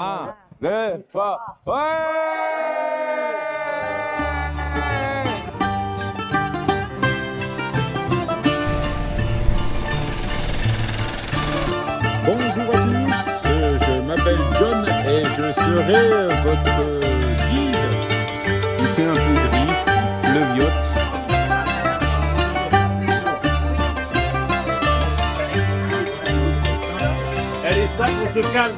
Un, deux, trois, ouais! Bonjour à tous, je m'appelle John et je serai votre guide. Il fait un peu gris, il pleuviote. Allez, ça, on se calme.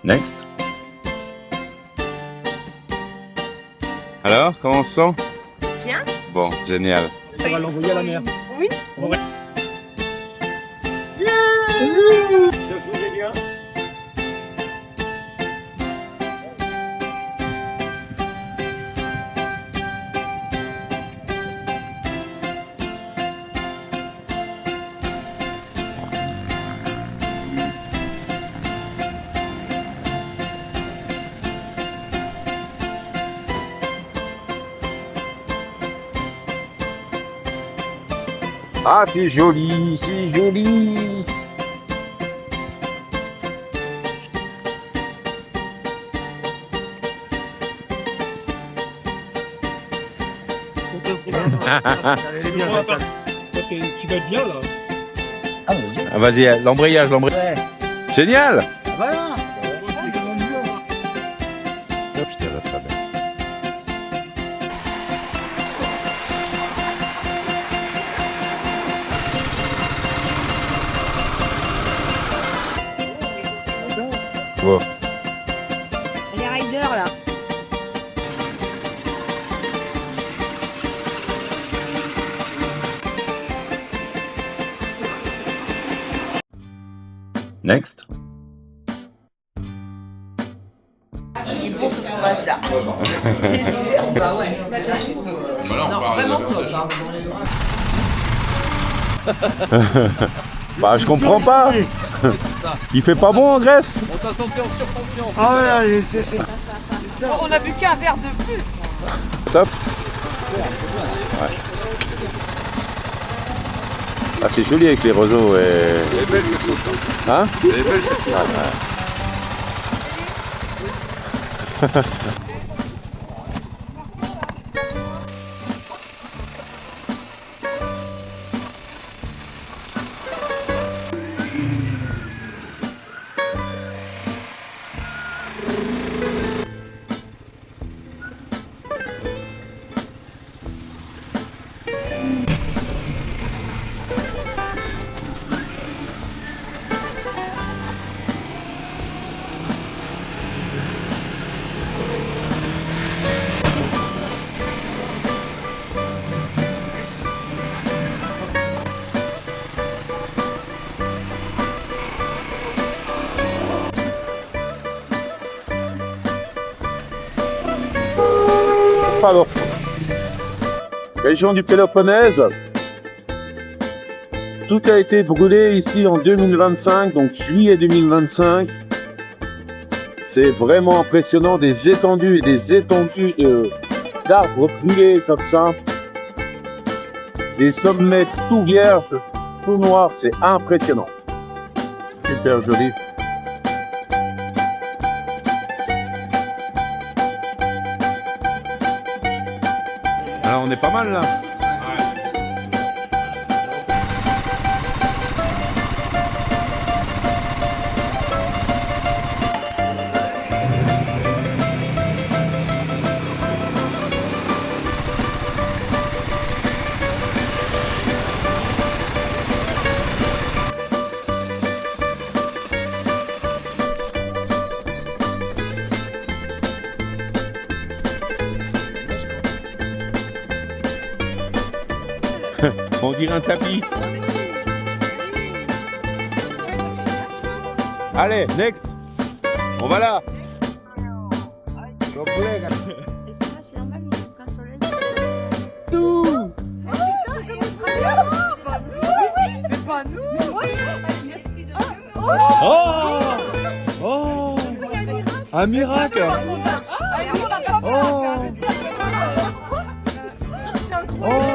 Next. Alors, comment on se sent? Bien. Bon, génial. On va l'envoyer à la mer. Oui. Qu'est-ce que vous voulez dire? Ah, c'est joli, c'est joli. Tu vas être bien là. Ah, vas-y, l'embrayage, l'embrayage. Génial. Voilà. Putain, là, ça va. Wow. Les riders là. Next. Il est bon ce fromage là. Il est super. Bah ouais. Non, vraiment top. Bah, je comprends pas. Il fait pas bon en Grèce? On t'a senti en surconfiance. Ah ouais, c'est On a bu qu'un verre de plus. Top. Ouais. Ah, c'est joli avec les roseaux. Et... Elle est belle cette coupe. Hein? Elle est belle cette coupe. Pardon. Région du Péloponnèse. Tout a été brûlé ici en 2025, donc juillet 2025. C'est vraiment impressionnant, des étendues et des étendues d'arbres brûlés comme ça. Des sommets tout vierges, tout noirs, c'est impressionnant. Super joli. Alors on est pas mal là. On dirait un tapis. Allez, next. On va là. Tout. Oh. Oh. Un miracle. Oh. Oh.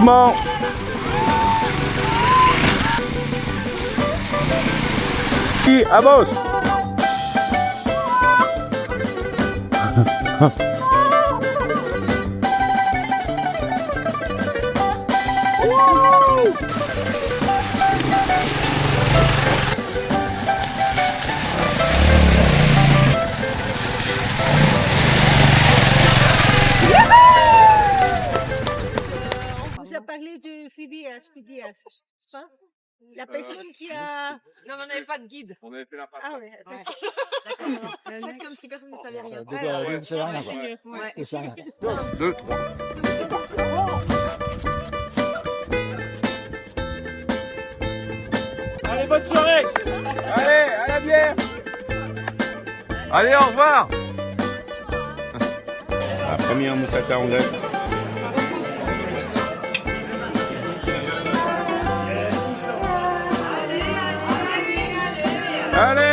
doucement. Avance. Vous avez parlé de Phidias, hein? La personne qui a... Non, mais on n'avait pas de guide. On avait fait la passe. Ah ouais, D'accord. Faites comme si personne ne savait rien. Ouais. 2, 3. Allez, bonne soirée. Allez, à la bière. Allez, au revoir. La première moussaka anglaise. Allez.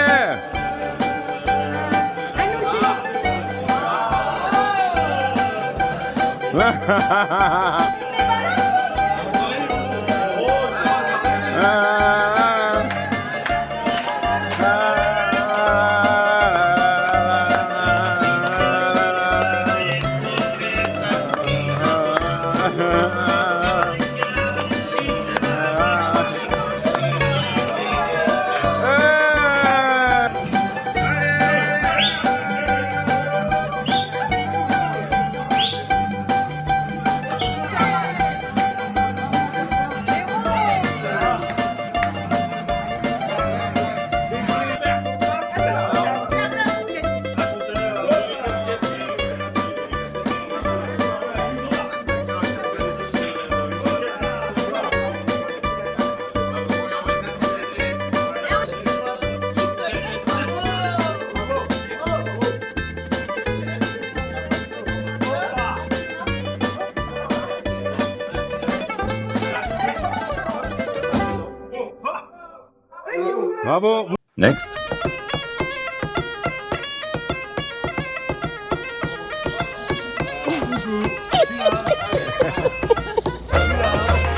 Bravo. Next.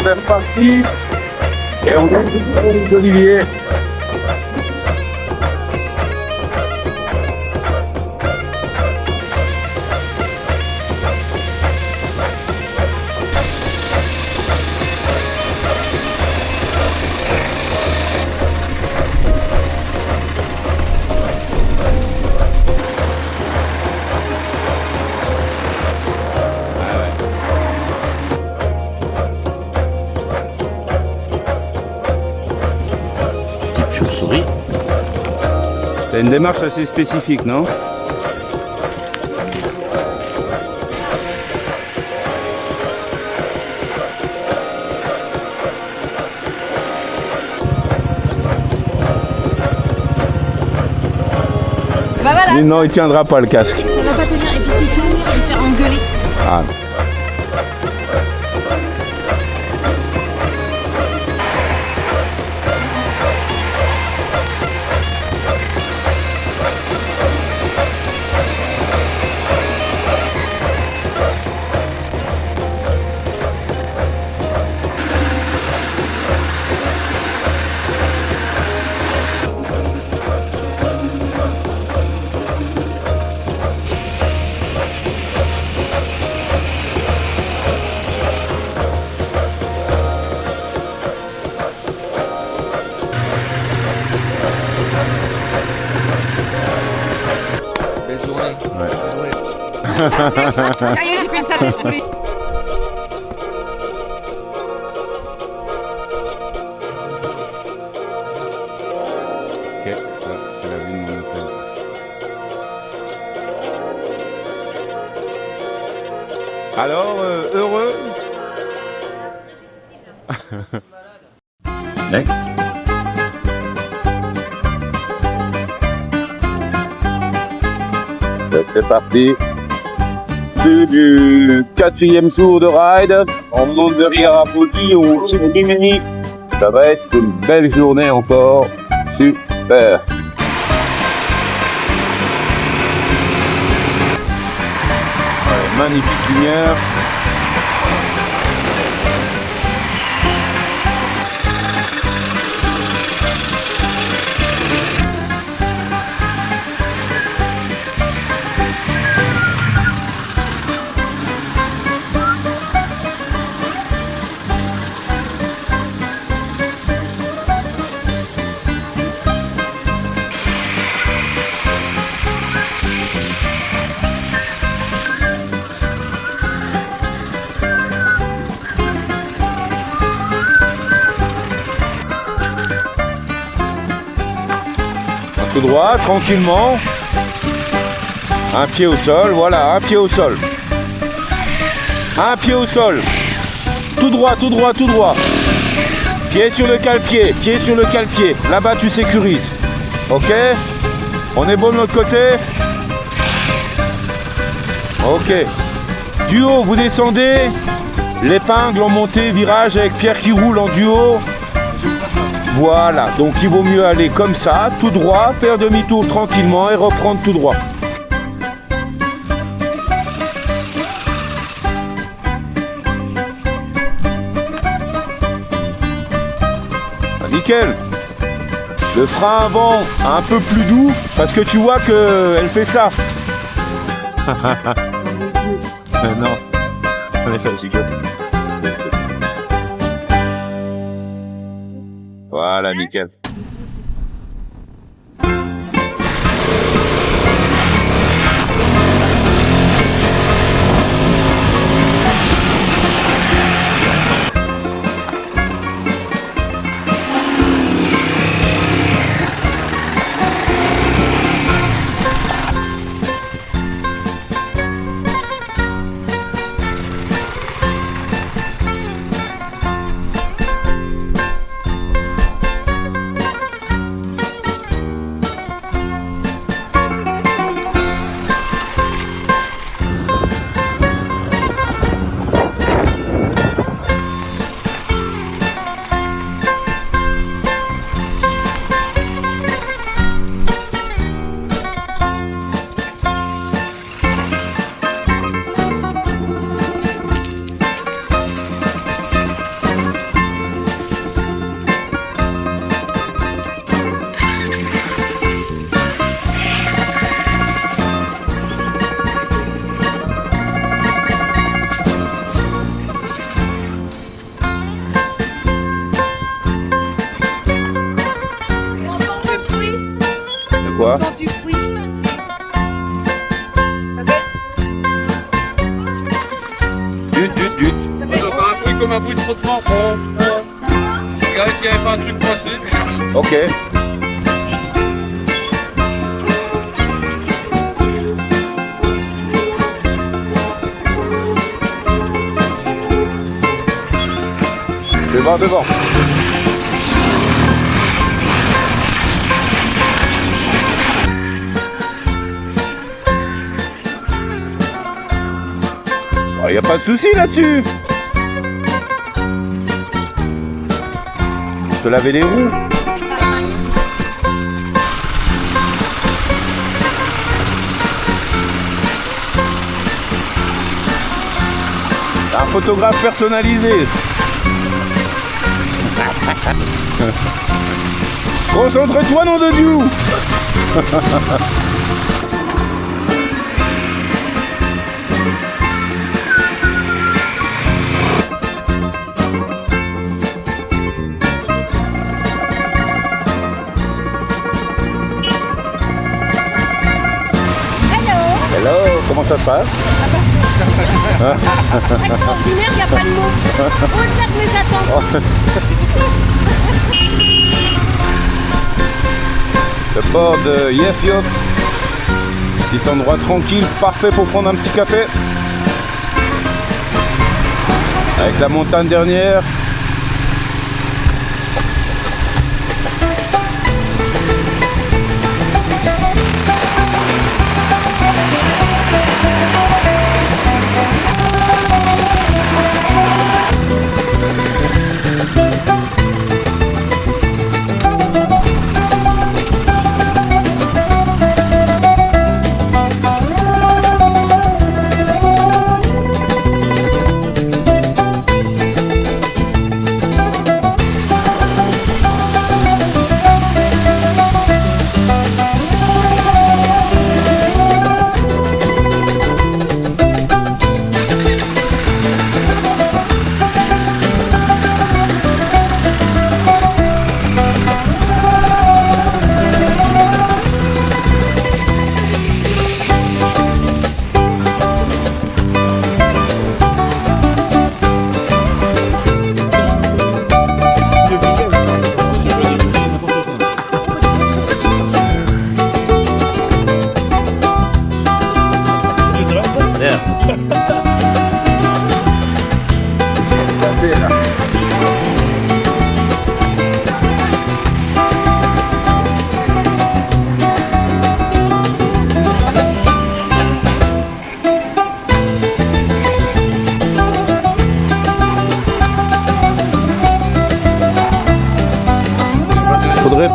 C'est parti. Et on a les oliviers. Chauve-souris. C'est une démarche assez spécifique, non? Bah voilà, Non, il tiendra pas le casque. on va pas tenir. Et puis s'il tourne, je vais me faire engueuler. Ah. Sérieux, j'ai fait une sale esprit. Ok, ça, c'est la vue de mon hôtel. Alors, heureux? Next. C'est parti. Du 4e jour de ride, on monte de Riaraputi au Rimini. Ça va être une belle journée encore. Super. Ouais, magnifique lumière. Tout droit, tranquillement. Un pied au sol, voilà, un pied au sol. Un pied au sol. Tout droit, tout droit, tout droit. Pied sur le cale-pied, pied sur le cale-pied. Là-bas, tu sécurises. Ok? On est bon de l'autre côté? Ok. Du haut, vous descendez. L'épingle en montée, virage avec Pierre qui roule en duo. Voilà, donc il vaut mieux aller comme ça, tout droit, faire demi-tour tranquillement et reprendre tout droit. Ah, nickel. Le frein avant un peu plus doux parce que tu vois qu'elle fait ça. Non, en effet, c'est que... Voilà, nickel. Quoi? Du bruit. Dut. Ça fait un bruit comme un bruit de frottement. Je regardais s'il n'y avait pas un truc coincé, mais j'ai rien. Ok. Je vais voir devant. Il n'y a pas de souci là-dessus. Se laver les roues. Un photographe personnalisé. Concentre-toi, nom de Dieu. Hello, comment ça se passe? Extraordinaire, il n'y a pas de mots. Au-delà de mes attentes. Le port de Yefiok. Petit endroit tranquille, parfait pour prendre un petit café. Avec la montagne dernière.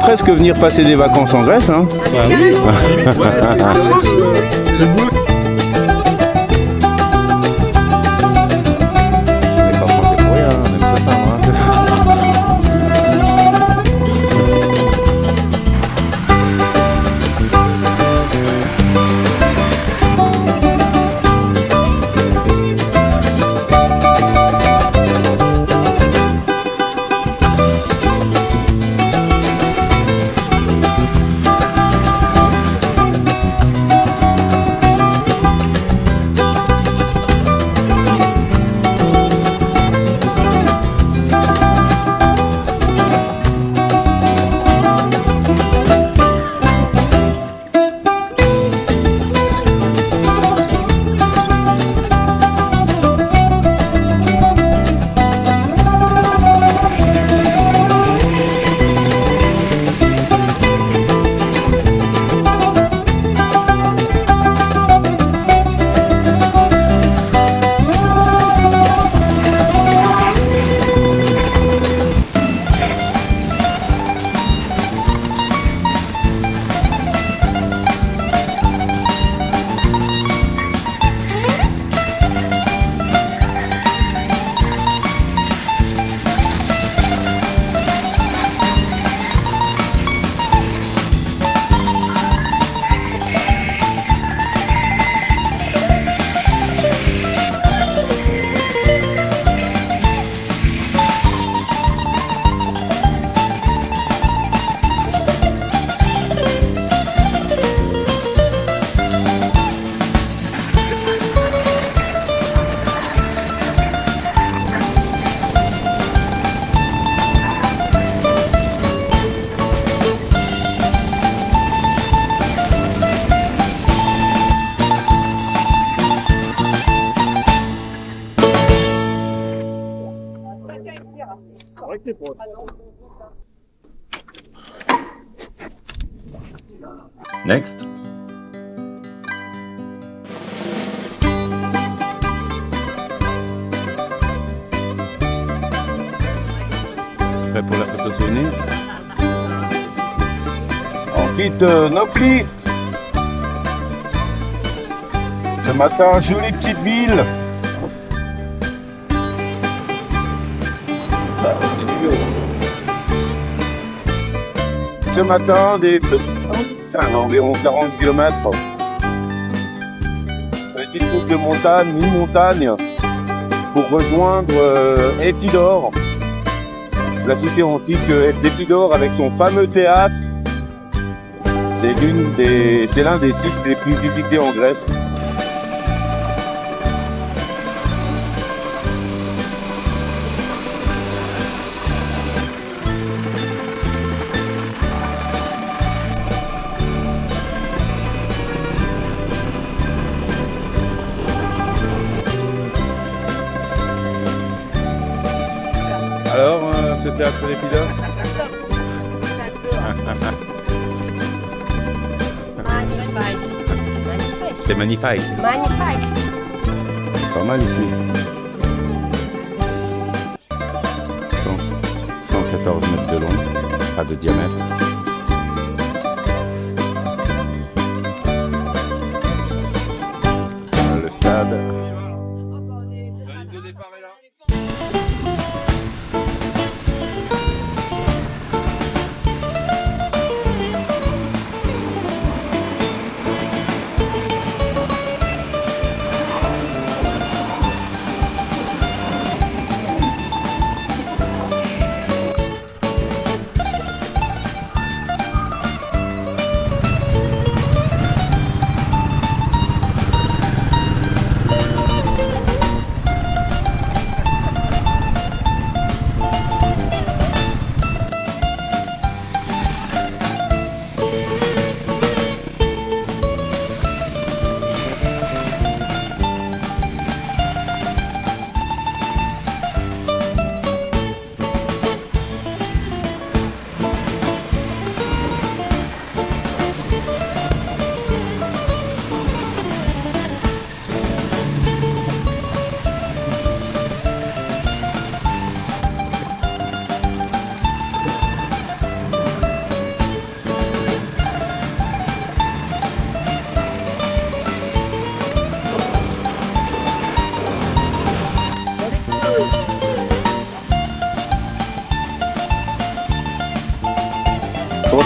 presque venir passer des vacances en Grèce, hein. Bah oui, limite, ouais, c'est vrai que le boulot. On n'est pas français pour rien, on aime ça, moi. Next. Prêt pour la photo souvenir? Ensuite, Nopli. Ce matin, jolie petite ville. Ce matin, environ 40 km. Petite route de montagne, mi-montagne, pour rejoindre Épidore, la cité antique d'Épidore avec son fameux théâtre. C'est l'un des sites les plus visités en Grèce. Alors, ce théâtre d'Épidore? C'est magnifique. Pas mal ici. 114 mètres de long, pas de diamètre. Le stade. La ligne de départ est là.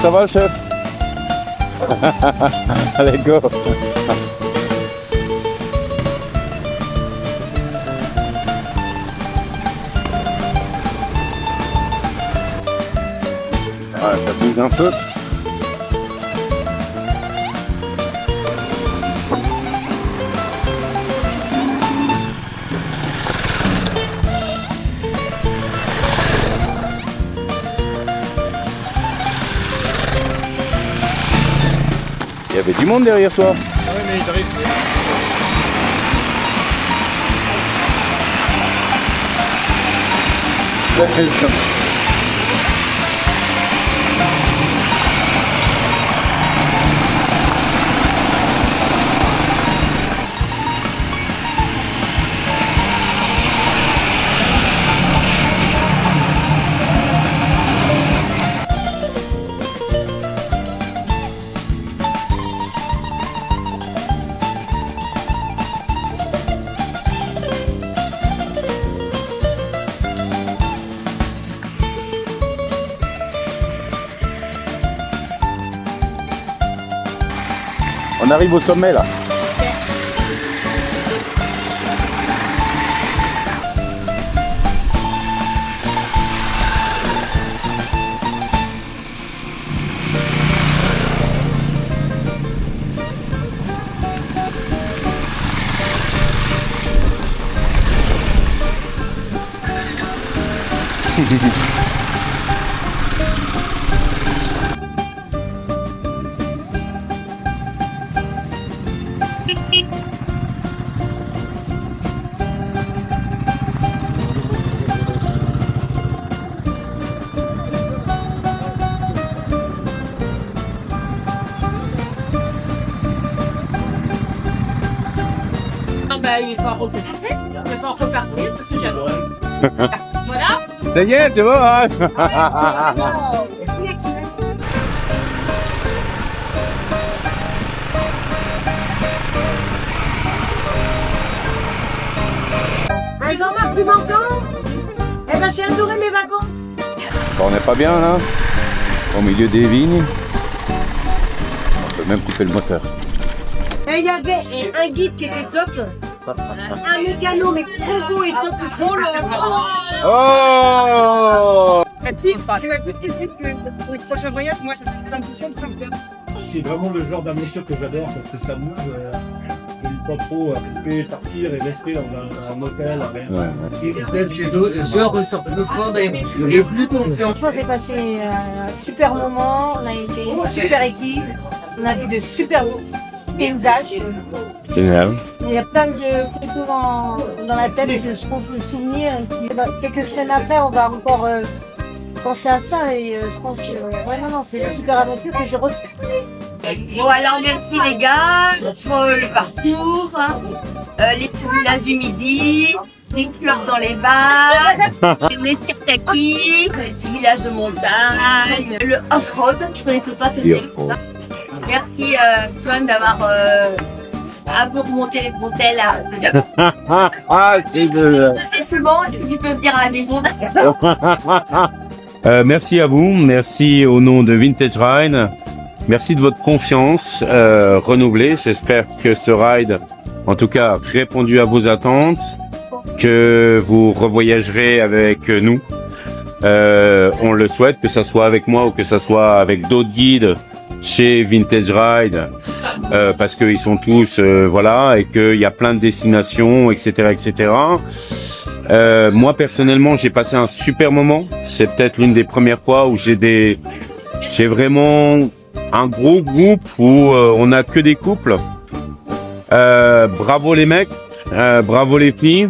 ça va, chef? Allez, go. Ah, ça bouge un peu. Il y avait du monde derrière toi. Ah ouais, mais j'arrive. On arrive au sommet là. Il faut recommencer, il faut repartir parce que j'adore. Voilà. Ça y est, c'est bon. Hein. Jean-Marc, tu m'entends? Eh ben, j'ai adoré mes vacances. Bon, on n'est pas bien là, au milieu des vignes. On peut même couper le moteur. Et il y avait un guide qui était top. Un mécano, mais Congo est top aussi. Oh! Pratique, tu vas plus vite que pour le prochain voyage, moi je suis plein de choses sans faire. C'est vraiment le genre d'aventure que j'adore parce que ça bouge. Je ne pas trop rester, partir et rester dans un hôtel avec. Ouais. Je ressors de fort et plus conscient. Franchement, j'ai passé un super moment, on a été une super équipe, on a vu de super paysages. Génial. Il y a plein de photos dans la tête, je pense, de souvenirs. Et puis, quelques semaines après, on va encore penser à ça et je pense que non, c'est une super aventure que je refais. Bon alors merci les gars pour le parcours, les petits villages du midi, les clubs dans les bars, les sirtaki, les petits villages de montagne, le off-road, je connaissais pas ce terme. Merci John d'avoir un peu remonté les bretelles là. C'est bon, tu peux venir à la maison. Merci à vous, merci au nom de Vintage Ride. Merci de votre confiance renouvelée. J'espère que ce ride, en tout cas, a répondu à vos attentes, que vous revoyagerez avec nous. On le souhaite, que ça soit avec moi ou que ça soit avec d'autres guides chez Vintage Ride, parce qu'ils sont tous, voilà, et qu'il y a plein de destinations, etc., etc. Moi, personnellement, j'ai passé un super moment. C'est peut-être l'une des premières fois où j'ai vraiment un gros groupe où on a que des couples. Bravo les mecs, bravo les filles.